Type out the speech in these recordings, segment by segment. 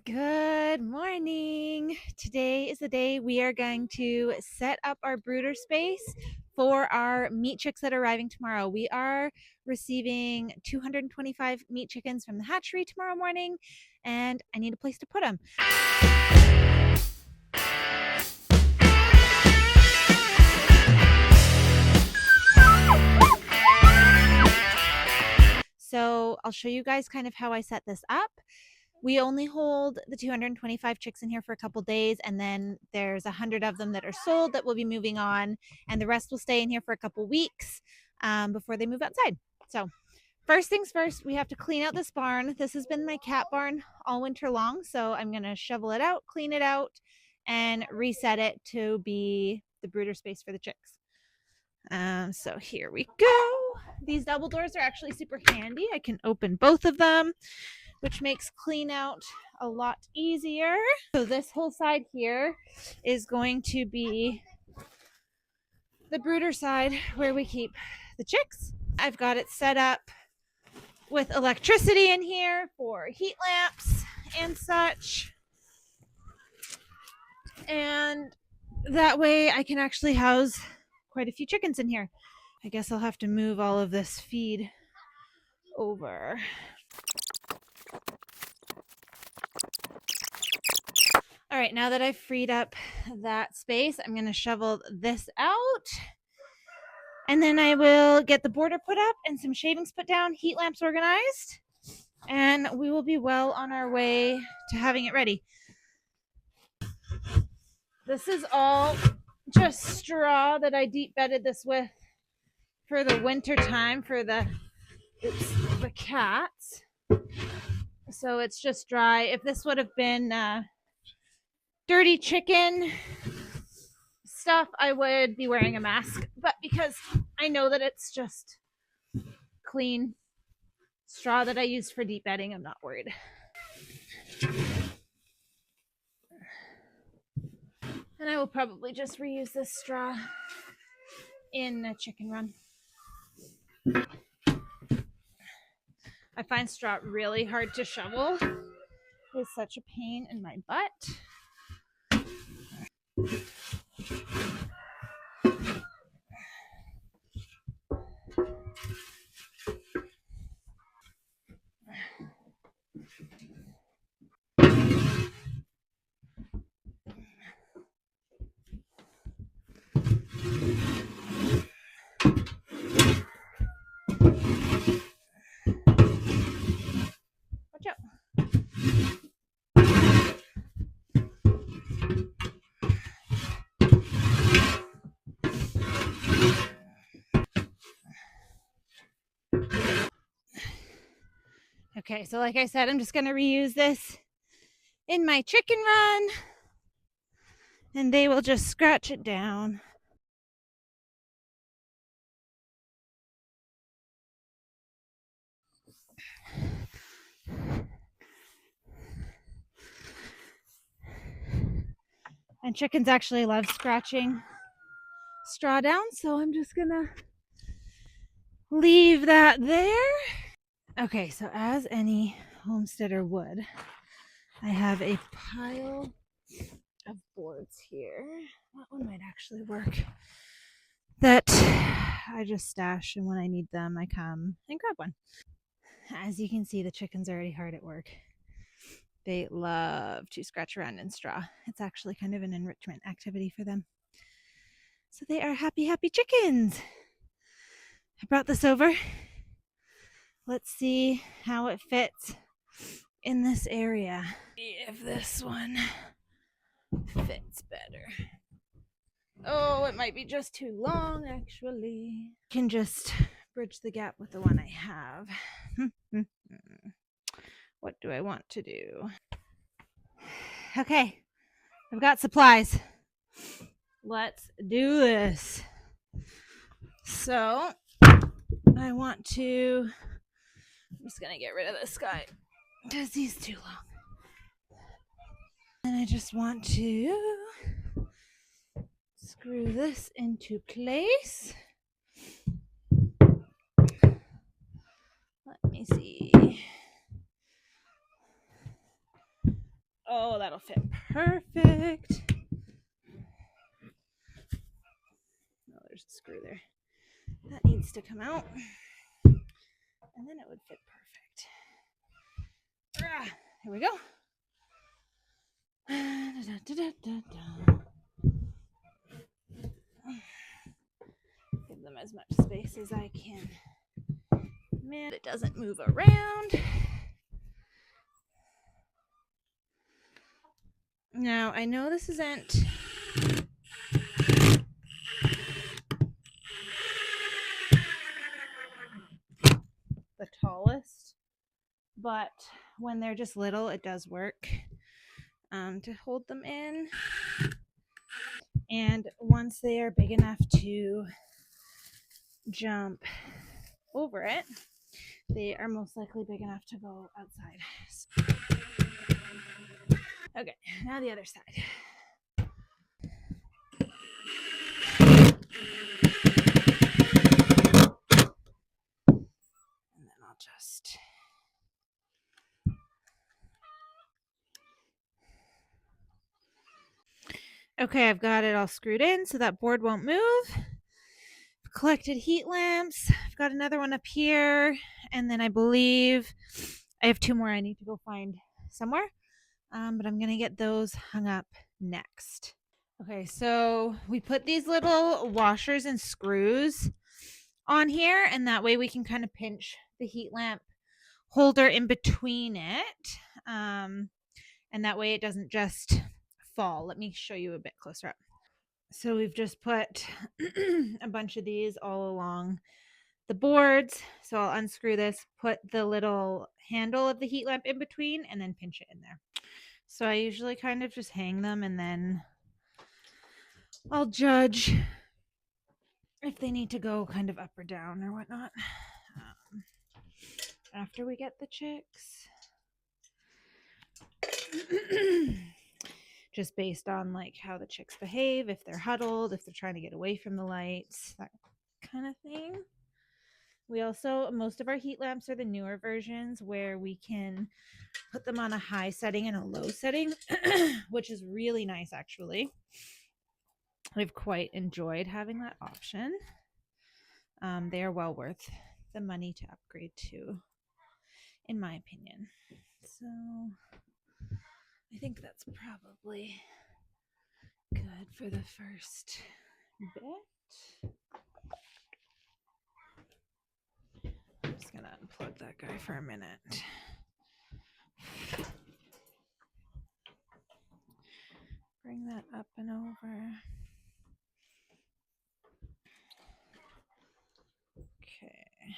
Good morning. Today is the day we are going to set up our brooder space for our meat chicks that are arriving tomorrow. We are receiving 225 meat chickens from the hatchery tomorrow morning, and I need a place to put them. So I'll show you guys kind of how I set this up. We only hold the 225 chicks in here for a couple days, and then there's 100 of them that are sold that will be moving on, and the rest will stay in here for a couple weeks before they move outside. So first things first, we have to clean out this barn. This has been my cat barn all winter long, so I'm going to shovel it out, clean it out, and reset it to be the brooder space for the chicks. So here we go. These double doors are actually super handy. I can open both of them, which makes clean out a lot easier. So this whole side here is going to be the brooder side where we keep the chicks. I've got it set up with electricity in here for heat lamps and such. And that way I can actually house quite a few chickens in here. I guess I'll have to move all of this feed over. All right, now that I've freed up that space, I'm going to shovel this out. And then I will get the border put up and some shavings put down, heat lamps organized, and we will be well on our way to having it ready. This is all just straw that I deep bedded this with for the winter time for the cats. So it's just dry. If this would have been dirty chicken stuff, I would be wearing a mask. But because I know that it's just clean straw that I used for deep bedding, I'm not worried. And I will probably just reuse this straw in a chicken run. I find straw really hard to shovel. It's such a pain in my butt. Watch out. Okay, so like I said, I'm just going to reuse this in my chicken run, and they will just scratch it down. And chickens actually love scratching straw down, so I'm just gonna leave that there. Okay, so as any homesteader would, I have a pile of boards here. That one might actually work. That I just stash, and when I need them, I come and grab one. As you can see, the chickens are already hard at work. They love to scratch around in straw. It's actually kind of an enrichment activity for them. So they are happy, happy chickens. I brought this over. Let's see how it fits in this area. See if this one fits better. Oh, it might be just too long, actually. Can just bridge the gap with the one I have. What do I want to do? Okay, I've got supplies. Let's do this. So I want to, I'm just gonna get rid of this guy because he's too long. And I just want to screw this into place. Let me see. Oh, that'll fit perfect. Oh, there's a screw there. That needs to come out. And then it would fit perfect. Here we go. Give them as much space as I can. Man, it doesn't move around. Now, I know this isn't the tallest, but when they're just little, it does work to hold them in. And once they are big enough to jump over it, they are most likely big enough to go outside. Okay, now the other side. And then I'll just... Okay, I've got it all screwed in so that board won't move. I've collected heat lamps. I've got another one up here. And then I believe I have 2 more I need to go find somewhere. But I'm going to get those hung up next. Okay, so we put these little washers and screws on here, and that way we can kind of pinch the heat lamp holder in between it. And that way it doesn't just fall. Let me show you a bit closer up. So we've just put a bunch of these all along the boards. So I'll unscrew this, put the little handle of the heat lamp in between, and then pinch it in there. So I usually kind of just hang them, and then I'll judge if they need to go kind of up or down or whatnot after we get the chicks. Just based on like how the chicks behave, if they're huddled, if they're trying to get away from the lights, that kind of thing. We also, most of our heat lamps are the newer versions where we can put them on a high setting and a low setting, which is really nice actually. I've quite enjoyed having that option. They are well worth the money to upgrade to, in my opinion. So I think that's probably good for the first bit. I'm just gonna unplug that guy for a minute. Bring that up and over. Okay.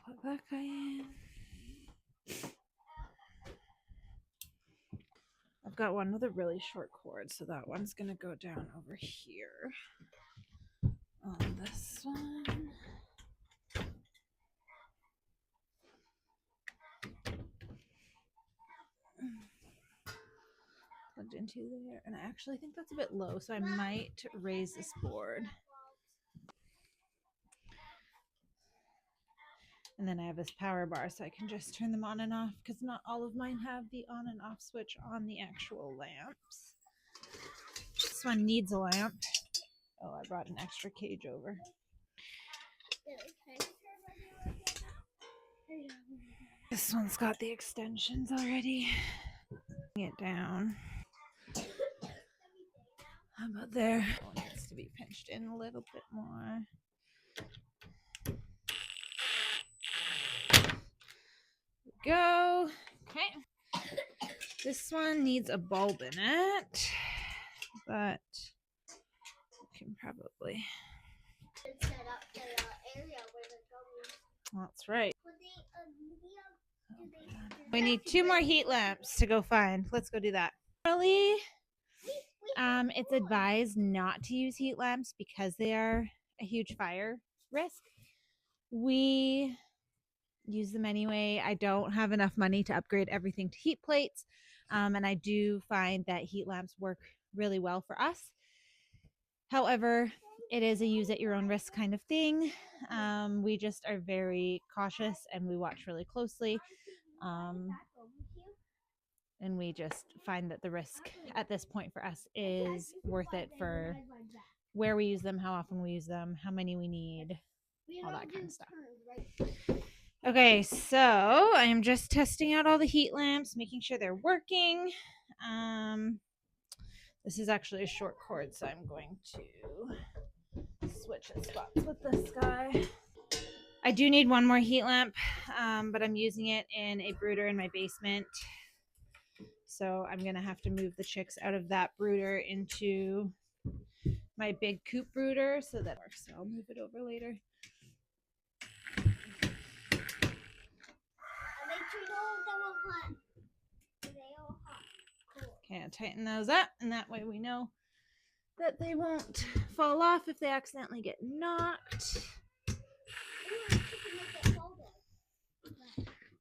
Plug that guy in. I've got one with a really short cord, so that one's gonna go down over here on this one. Plugged into there, and I actually think that's a bit low, so I might raise this board. And then I have this power bar, so I can just turn them on and off, because not all of mine have the on and off switch on the actual lamps. This one needs a lamp. Oh, I brought an extra cage over. This one's got the extensions already. Bring it down. How about there? Oh, it needs to be pinched in a little bit more. Go. Okay. This one needs a bulb in it, but we can probably. That's right. We need 2 more heat lamps to go find. Let's go do that. Really, it's advised not to use heat lamps because they are a huge fire risk. We use them anyway. I don't have enough money to upgrade everything to heat plates, and I do find that heat lamps work really well for us. However, it is a use at your own risk kind of thing. We just are very cautious and we watch really closely. And we just find that the risk at this point for us is worth it for where we use them, how often we use them, how many we need, all that kind of stuff. Okay, so I am just testing out all the heat lamps, making sure they're working. This is actually a short cord, so I'm going to switch spots with this guy. I do need one more heat lamp, but I'm using it in a brooder in my basement. So I'm going to have to move the chicks out of that brooder into my big coop brooder so that works. So I'll move it over later. Okay, I'll tighten those up, and that way we know that they won't fall off if they accidentally get knocked.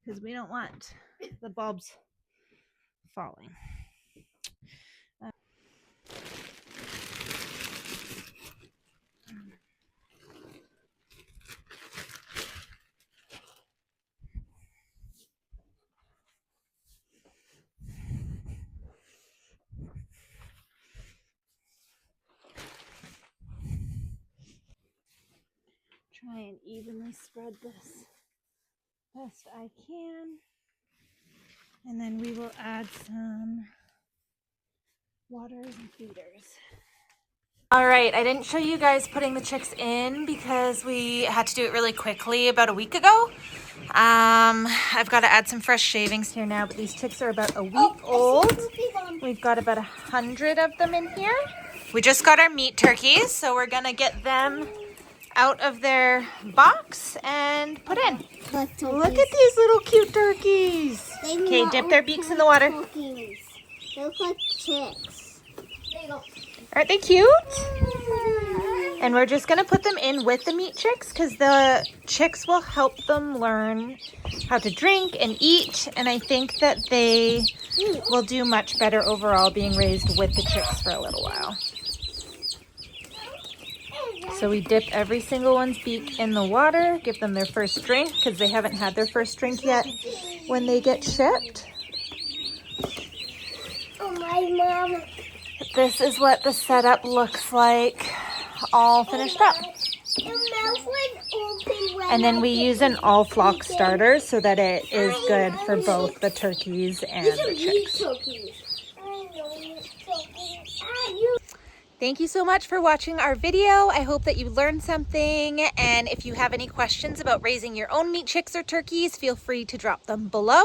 Because we don't want the bulbs falling. Try and evenly spread this best I can. And then we will add some waters and feeders. All right, I didn't show you guys putting the chicks in because we had to do it really quickly about a week ago. I've got to add some fresh shavings here now, but these chicks are about a week old. We've got about 100 of them in here. We just got our meat turkeys, so we're gonna get them out of their box and put in. Look at these little cute turkeys. Okay, dip their beaks in the water. They look like chicks. There you go. Aren't they cute? And we're just going to put them in with the meat chicks because the chicks will help them learn how to drink and eat. And I think that they will do much better overall being raised with the chicks for a little while. So we dip every single one's beak in the water, give them their first drink because they haven't had their first drink yet when they get shipped. Oh, my mom. This is what the setup looks like, all finished up. And then we use an all flock starter so that it is good for both the turkeys and the chicks. Thank you so much for watching our video. I hope that you learned something. And if you have any questions about raising your own meat chicks or turkeys, feel free to drop them below.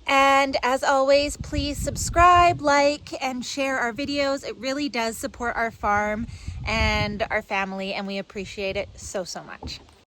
And as always, please subscribe, like, and share our videos. It really does support our farm and our family, and we appreciate it so, so much.